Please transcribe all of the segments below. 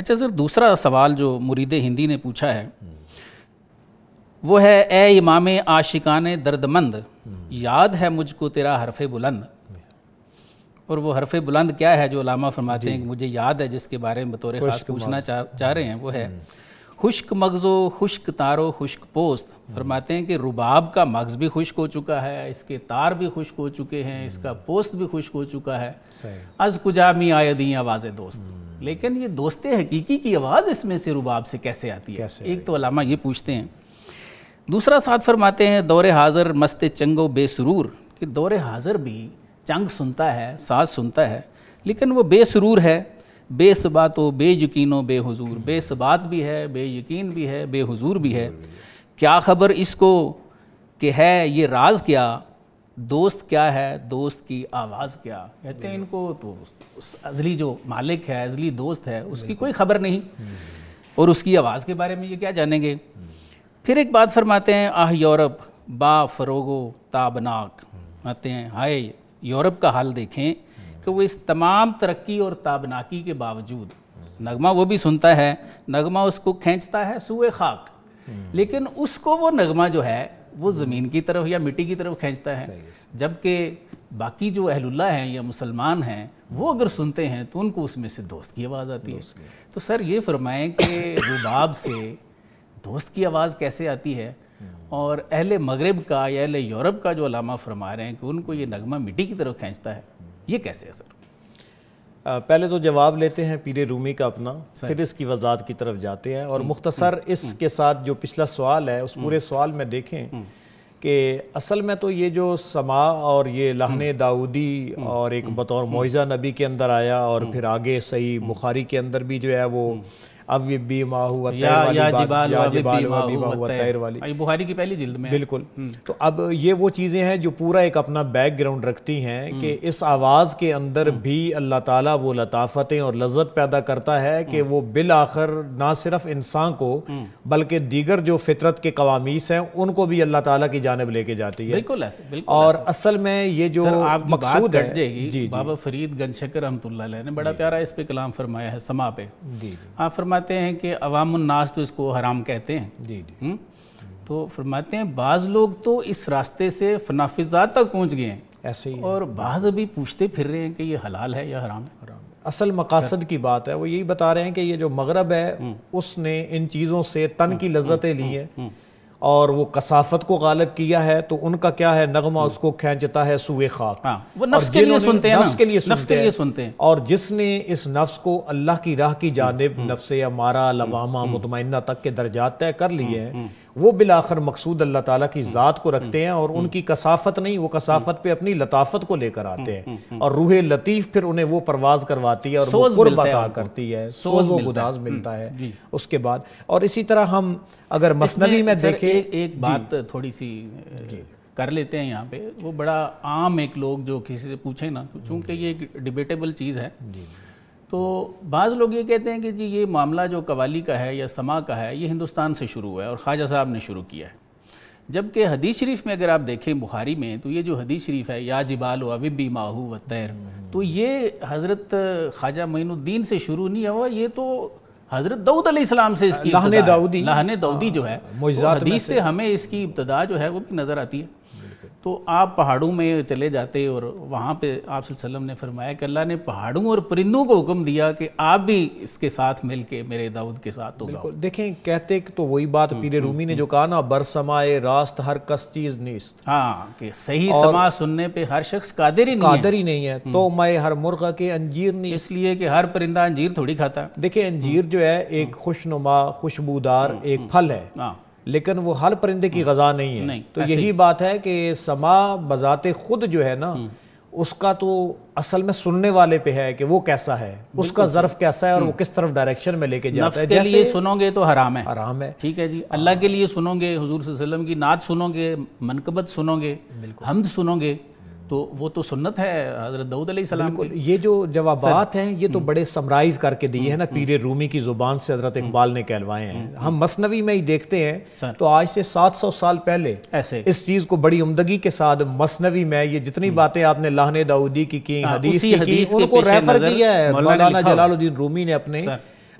اچھا سر، دوسرا سوال جو مرید ہندی نے پوچھا ہے وہ ہے، اے امام عاشقان دردمند، یاد ہے مجھ کو تیرا حرف بلند. اور وہ حرف بلند کیا ہے جو علامہ فرماتے ہیں کہ مجھے یاد ہے، جس کے بارے میں بطور خاص پوچھنا چاہ رہے ہیں، وہ ہے خشک مغز و خشک تار و خشک پوست. فرماتے ہیں کہ رباب کا مغز بھی خشک ہو چکا ہے، اس کے تار بھی خشک ہو چکے ہیں، اس کا پوست بھی خشک ہو چکا ہے. از کجا می آیدیں آواز دوست. لیکن یہ دوست حقیقی کی آواز اس میں سے رباب سے کیسے آتی ہے؟ ایک تو علامہ یہ پوچھتے ہیں. دوسرا ساتھ فرماتے ہیں، دور حاضر مست چنگ و بے سرور، کہ دور حاضر بھی چنگ سنتا ہے، ساز سنتا ہے، لیکن وہ بے سرور ہے، بے ثبات و بے یقین و بے حضور. بے ثبات بھی ہے، بے یقین بھی ہے، بے حضور بھی ہے. کیا خبر اس کو کہ ہے یہ راز کیا، دوست کیا ہے، دوست کی آواز کیا. کہتے ہیں ان کو تو ازلی جو مالک ہے، ازلی دوست ہے، اس کی کوئی خبر نہیں، اور اس کی آواز کے بارے میں یہ کیا جانیں گے. پھر ایک بات فرماتے ہیں، آہ یورپ با فروغ و تابناک. آتے ہیں، ہائے یورپ کا حال دیکھیں کہ وہ اس تمام ترقی اور تابناکی کے باوجود نغمہ وہ بھی سنتا ہے، نغمہ اس کو کھینچتا ہے سوئے خاک، لیکن اس کو وہ نغمہ جو ہے وہ زمین کی طرف یا مٹی کی طرف کھینچتا ہے. جبکہ باقی جو اہل اللہ ہیں یا مسلمان ہیں وہ اگر سنتے ہیں تو ان کو اس میں سے دوست کی آواز آتی ہے. تو سر یہ فرمائیں کہ رباب سے دوست کی آواز کیسے آتی ہے، اور اہل مغرب کا یا اہل یورپ کا جو علامہ فرما رہے ہیں کہ ان کو یہ نغمہ مٹی کی طرف کھینچتا ہے، یہ کیسے ہے سر؟ پہلے تو جواب لیتے ہیں پیر رومی کا اپنا، پھر اس کی وضاحت کی طرف جاتے ہیں. اور مختصر اس کے ساتھ جو پچھلا سوال ہے اس پورے سوال میں دیکھیں کہ اصل میں تو یہ جو سما اور یہ لحن داؤدی اور ایک بطور معجزہ نبی کے اندر آیا، اور پھر آگے صحیح بخاری کے اندر بھی جو ہے وہ اوبی ماہو والطیر والی بات، یا جبال اوبی ماہو والطیر والی، بخاری کی پہلی جلد میں. بالکل. تو اب یہ وہ چیزیں ہیں جو پورا ایک اپنا بیک گراؤنڈ رکھتی ہیں کہ اس آواز کے اندر بھی اللہ تعالیٰ وہ لطافتیں اور لذت پیدا کرتا ہے کہ وہ بالآخر نہ صرف انسان کو بلکہ دیگر جو فطرت کے قوامیس ہیں ان کو بھی اللہ تعالیٰ کی جانب لے کے جاتی ہے. بالکل ایسے. اور اصل میں یہ جو مقصود ہے، بابا فرید گنج شکر رحمۃ اللہ علیہ نے بڑا پیارا اس پہ کلام فرمایا ہے سما پہ. آپ فرماتے ہیں کہ عوام الناس تو اس کو حرام کہتے ہیں، تو فرماتے ہیں بعض لوگ تو اس راستے سے فنافذات تک پہنچ گئے ہیں ایسے ہی، اور بعض ابھی پوچھتے پھر رہے ہیں کہ یہ حلال ہے یا حرام ہے. اصل مقاصد کی بات ہے، وہ یہی بتا رہے ہیں کہ یہ جو مغرب ہے اس نے ان چیزوں سے تن کی لذتیں لی ہیں اور وہ کثافت کو غالب کیا ہے، تو ان کا کیا ہے، نغمہ اس کو کھینچتا ہے سوئے خاک. وہ نفس کے لیے سنتے ہیں، نفس کے لیے سنتے ہیں. اور جس نے اس نفس کو اللہ کی راہ کی جانب نفس امارہ، لوامہ، مطمئنہ تک کے درجات طے کر لیے ہیں، وہ بالآخر مقصود اللہ تعالیٰ کی ذات کو رکھتے ہیں، اور ان کی کثافت نہیں، وہ کثافت پہ اپنی لطافت کو لے کر آتے ہیں، اور روح لطیف پھر انہیں وہ پرواز کرواتی ہے اور وہ قرب عطا کرتی ہے، سوز و گداز ملتا ہے اس کے بعد. اور اسی طرح ہم اگر مثنوی میں دیکھیں، ایک بات تھوڑی سی کر لیتے ہیں یہاں پہ، وہ بڑا عام ایک لوگ جو کسی سے پوچھیں نا، چونکہ یہ ایک ڈیبیٹیبل چیز ہے، تو بعض لوگ یہ کہتے ہیں کہ جی یہ معاملہ جو قوالی کا ہے یا سما کا ہے یہ ہندوستان سے شروع ہوا ہے اور خواجہ صاحب نے شروع کیا ہے. جبکہ حدیث شریف میں اگر آپ دیکھیں بخاری میں، تو یہ جو حدیث شریف ہے، یا جبال اوبی ماہو والطیر، تو یہ حضرت خواجہ معین الدین سے شروع نہیں ہوا، یہ تو حضرت داؤد علیہ السلام سے اس کی لحن داؤدی جو ہے، حدیث سے ہمیں اس کی ابتدا جو ہے وہ بھی نظر آتی ہے. تو آپ پہاڑوں میں چلے جاتے، اور وہاں پہ آپ صلی اللہ علیہ وسلم نے فرمایا کہ اللہ نے پہاڑوں اور پرندوں کو حکم دیا کہ آپ بھی اس کے ساتھ مل کے میرے داؤد کے ساتھ ہوگا. دیکھیں کہتے تو وہی بات پیر رومی نے جو کہا نا، برسمائے راست ہر کس چیز نیست، کہ صحیح سما سننے پہ ہر شخص قادر ہی نہیں ہے. تو میں ہر مرغہ کے انجیر نہیں، اس لیے کہ ہر پرندہ انجیر تھوڑی کھاتا ہے. دیکھیں انجیر جو ہے ایک خوشنما خوشبودار ایک پھل ہے، لیکن وہ ہر پرندے کی غذا نہیں ہے. تو یہی بات ہے کہ سما بذات خود جو ہے نا، اس کا تو اصل میں سننے والے پہ ہے کہ وہ کیسا ہے، اس کا ظرف کیسا ہے، اور وہ کس طرف ڈائریکشن میں لے کے جاتا ہے. نفس کے لیے سنو گے تو حرام ہے، ٹھیک ہے جی. اللہ کے لیے سنو گے، حضور صلی اللہ علیہ وسلم کی نعت سنو گے، منقبت سنو گے، حمد سنو گے، تو وہ تو سنت ہے حضرت داؤد علیہ السلام. بالکل. یہ جو جوابات ہیں یہ تو بڑے سمرائز کر کے دیے ہیں نا پیر رومی کی زبان سے حضرت اقبال نے کہلوائے ہیں. ہم مثنوی میں ہی دیکھتے ہیں تو آج سے 700 سال پہلے اس چیز کو بڑی عمدگی کے ساتھ مثنوی میں یہ جتنی باتیں آپ نے لحن داؤدی کی حدیث کی ان کو ریفر کیا ہے مولانا جلال الدین رومی نے اپنے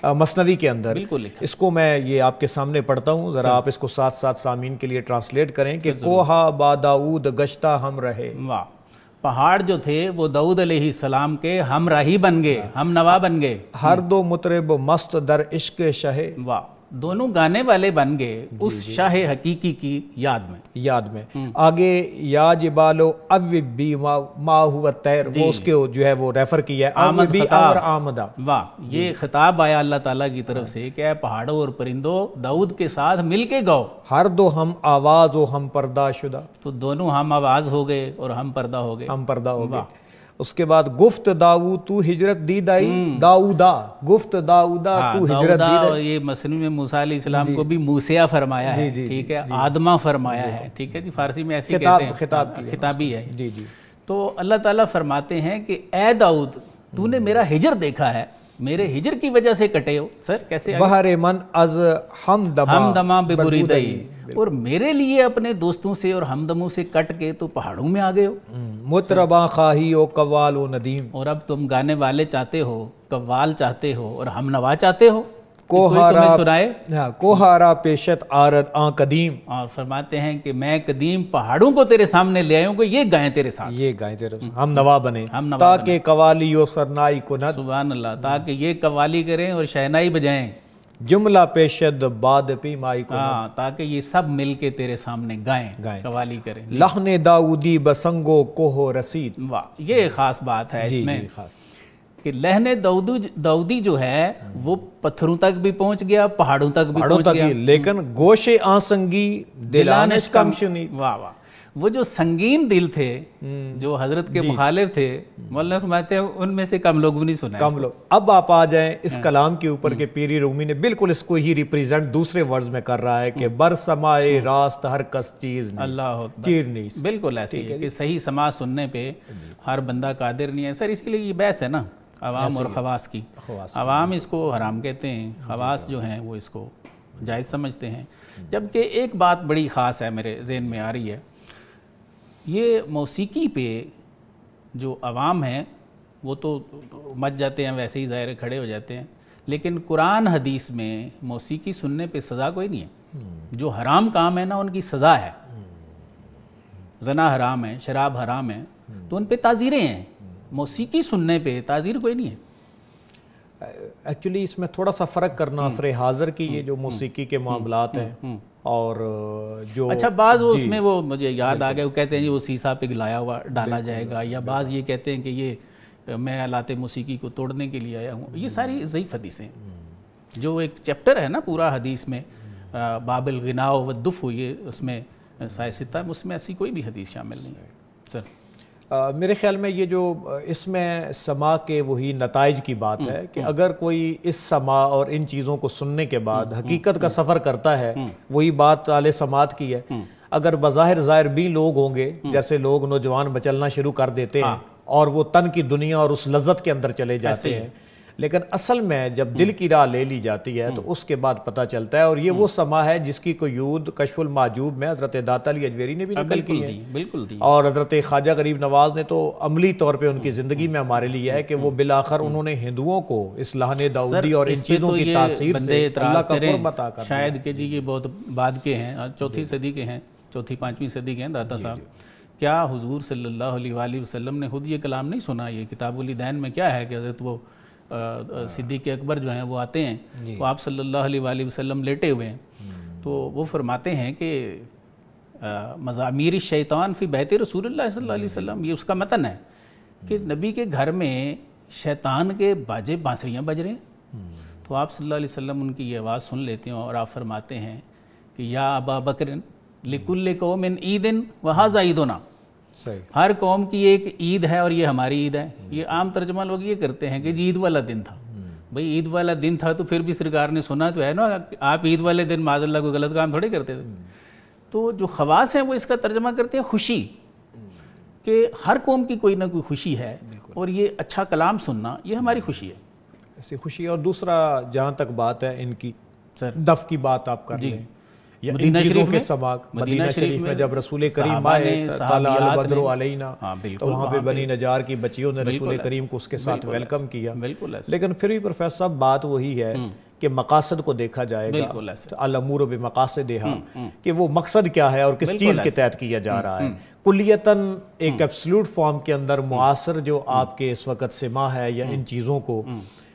مسنوی کے اندر بالکل لکھا۔ اس کو میں یہ آپ کے سامنے پڑھتا ہوں، ذرا آپ اس کو ساتھ ساتھ سامعین کے لیے ٹرانسلیٹ کریں کہ کوہا با داؤد گشتہ ہم رہے۔ واہ، پہاڑ جو تھے وہ داؤد علیہ السلام کے ہم راہی بن گئے، ہم نوا بن گئے۔ ہر دو مطرب مست در عشق شہ، واہ، دونوں گانے والے بن گئے اس شاہ حقیقی کی یاد میں۔ آگے یا جبالو اوبی ما ہوا تیر، وہ اس کے جو ہے وہ ریفر کیا ہے اوبی اور آمدہ۔ واہ، یہ خطاب آیا اللہ تعالیٰ کی طرف سے کہ اے پہاڑوں اور پرندوں داؤد کے ساتھ مل کے گاؤ۔ ہر دو ہم آواز و ہم پردہ شدہ، تو دونوں ہم آواز ہو گئے اور ہم پردہ ہو گئے، ہم پردہ ہو گئے۔ اس کے بعد گفت داؤد تو ہجرت دی دائی، داؤدا گفت داؤدا تو ہجرت دی دائی۔ یہ مثنوی میں موسیٰ علیہ السلام کو بھی موسیٰ فرمایا ہے، ٹھیک ہے، آدمہ فرمایا ہے، ٹھیک ہے جی، فارسی میں ایسے کہتے ہیں، خطابی ہے۔ جی جی، تو اللہ تعالیٰ فرماتے ہیں کہ اے داؤد تو نے میرا ہجر دیکھا ہے، میرے ہجر کی وجہ سے کٹے ہو۔ سر کیسے؟ بہر من از ہمدما ببریدئی، اور میرے لیے اپنے دوستوں سے اور ہمدموں سے کٹ کے تو پہاڑوں میں آ گئے ہو۔ مطرباں خواہی و قوال و ندیم، اور اب تم گانے والے چاہتے ہو، قوال چاہتے ہو اور ہم نوا چاہتے ہو، کوہارا پیشت آرد آن قدیم، اور فرماتے ہیں کہ میں قدیم پہاڑوں کو تیرے سامنے لے آؤں گا، یہ گائیں تیرے ساتھ، یہ گائیں تیرے ساتھ، ہم نوا بنے، تاکہ قوالی و سرنائی کند، سبحان اللہ، تاکہ یہ قوالی کریں اور شہنائی بجائیں، جملہ پیشد باد پیمائی کند، ہاں، تاکہ یہ سب مل کے تیرے سامنے گائیں، قوالی کریں۔ لحن داؤدی بسنگو کوہ رسید، واہ، یہ خاص بات ہے اس میں کہ لہن داؤدی جو ہے وہ پتھروں تک بھی پہنچ گیا، پہاڑوں تک بھی پہنچ گیا، لیکن گوش آنسنگی دلانش کم شنید۔ واہ واہ، وہ جو سنگین دل تھے جو حضرت کے مخالف تھے، مولانا فرماتے ہیں ان میں سے کم لوگوں نے سنا، کم لوگ۔ اب آپ آ جائیں اس کلام کے اوپر کہ پیری رومی نے بالکل اس کو ہی ریپریزنٹ دوسرے ورڈز میں کر رہا ہے کہ بر سمائے راست ہر کس چیز اللہ چیر نیست، بالکل ایسی ہے کہ صحیح سماع سننے پہ ہر بندہ قادر نہیں ہے۔ سر اسی لیے یہ بحث ہے نا عوام اور خواص کی، عوام اس کو حرام کہتے ہیں، خواص جو ہیں وہ اس کو جائز سمجھتے ہیں۔ جبکہ ایک بات بڑی خاص ہے میرے ذہن میں آ رہی ہے، یہ موسیقی پہ جو عوام ہیں وہ تو مچ جاتے ہیں، ویسے ہی ظاہر کھڑے ہو جاتے ہیں، لیکن قرآن حدیث میں موسیقی سننے پہ سزا کوئی نہیں ہے۔ جو حرام کام ہے نا ان کی سزا ہے، زنا حرام ہے، شراب حرام ہے، تو ان پہ تعزیریں ہیں، موسیقی سننے پہ تعزیر کوئی نہیں ہے۔ ایکچولی اس میں تھوڑا سا فرق کرنا عصر حاضر کی یہ جو موسیقی کے معاملات ہیں اور جو اچھا بعض وہ اس میں وہ مجھے یاد آ گیا، وہ کہتے ہیں وہ سیسا پگھلایا ہوا ڈالا جائے گا، یا بعض یہ کہتے ہیں کہ یہ میں آلات موسیقی کو توڑنے کے لیے آیا ہوں۔ یہ ساری ضعیف حدیثیں، جو ایک چیپٹر ہے نا پورا حدیث میں، باب الغناء والدف، یہ اس میں سائستہ، اس میں ایسی کوئی بھی حدیث شامل نہیں ہے۔ سر میرے خیال میں یہ جو اس میں سماع کے وہی نتائج کی بات ہے کہ اگر کوئی اس سماع اور ان چیزوں کو سننے کے بعد حقیقت کا سفر کرتا ہے، وہی بات اہل سماعت کی ہے، اگر بظاہر ظاہر بھی لوگ ہوں گے، جیسے لوگ نوجوان مچلنا شروع کر دیتے ہیں اور وہ تن کی دنیا اور اس لذت کے اندر چلے جاتے ہیں، لیکن اصل میں جب دل کی راہ لے لی جاتی ہے تو اس کے بعد پتہ چلتا ہے، اور یہ وہ سماع ہے جس کی قیود کشف المحجوب میں حضرت داتا علی اجویری نے بھی نقل کی ہے، بالکل دی، اور حضرت خواجہ غریب نواز نے تو عملی طور پہ ان کی زندگی میں ہمارے لیے ہے کہ وہ بالآخر انہوں نے ہندوؤں کو اس لہن داؤدی اور ان چیزوں کی تاثیر سے اللہ کا قرب عطا کر دیا۔ شاید کہ جی یہ بہت بعد کے ہیں، چوتھی صدی کے ہیں، چوتھی پانچویں صدی کے ہیں داتا صاحب، کیا حضور صلی اللہ علیہ وآلہ وسلم نے خود یہ کلام نہیں سنا؟ یہ کتاب الدین میں کیا ہے کہ حضرت وہ صدیق اکبر جو ہیں وہ آتے ہیں، وہ آپ صلی اللہ علیہ وآلہ وسلم لیٹے ہوئے ہیں، تو وہ فرماتے ہیں کہ مزامیر الشیطان فی بیت رسول اللہ صلی اللہ علیہ وسلم، یہ اس کا متن ہے کہ نبی کے گھر میں شیطان کے باجے بانسریاں بج رہے ہیں، تو آپ صلی اللہ علیہ وسلم ان کی یہ آواز سن لیتے ہیں اور آپ فرماتے ہیں کہ یا ابا بکر لکل قوم عید وہذا عیدنا، ہر قوم کی ایک عید ہے اور یہ ہماری عید ہے۔ یہ عام ترجمہ لوگ یہ کرتے ہیں کہ جی عید والا دن تھا، بھئی عید والا دن تھا تو پھر بھی سرکار نے سنا تو ہے نا، آپ عید والے دن معاذ اللہ کوئی غلط کام تھوڑے کرتے تھے۔ تو جو خواص ہیں وہ اس کا ترجمہ کرتے ہیں خوشی، کہ ہر قوم کی کوئی نہ کوئی خوشی ہے، اور یہ اچھا کلام سننا یہ ہماری خوشی ہے، ایسی خوشی۔ اور دوسرا جہاں تک بات ہے ان کی دف کی بات آپ کر لیں، یا ان چیزوں کے سباق مدینہ شریف میں جب رسول کریم آئے طلع البدر علینا تو وہاں پہ بنی نجار کی بچیوں نے رسول کریم کو اس کے ساتھ ویلکم کیا. لیکن پھر بھی پروفیسر صاحب بات وہی ہے کہ مقاصد کو دیکھا جائے گا, الامور بمقاصدہا, کہ وہ مقصد کیا ہے اور کس چیز کے تحت کیا جا رہا ہے. کلیتاً ایک ایبسلوٹ فارم کے اندر معاصر جو آپ کے اس وقت سما ہے یا ان چیزوں کو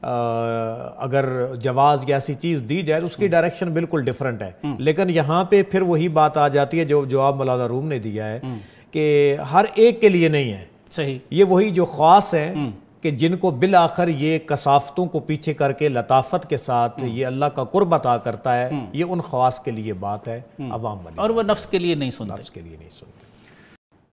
اگر جواز یا ایسی چیز دی جائے تو اس کی ڈائریکشن بالکل ڈیفرنٹ ہے. لیکن یہاں پہ پھر وہی بات آ جاتی ہے جو جواب مولانا روم نے دیا ہے کہ ہر ایک کے لیے نہیں ہے. صحیح, یہ وہی جو خاص ہے کہ جن کو بالآخر یہ کثافتوں کو پیچھے کر کے لطافت کے ساتھ یہ اللہ کا قرب عطا کرتا ہے, یہ ان خواص کے لیے بات ہے, عوام والی, اور وہ نفس کے لیے نہیں سنتے. نفس کے لیے نہیں سنتے.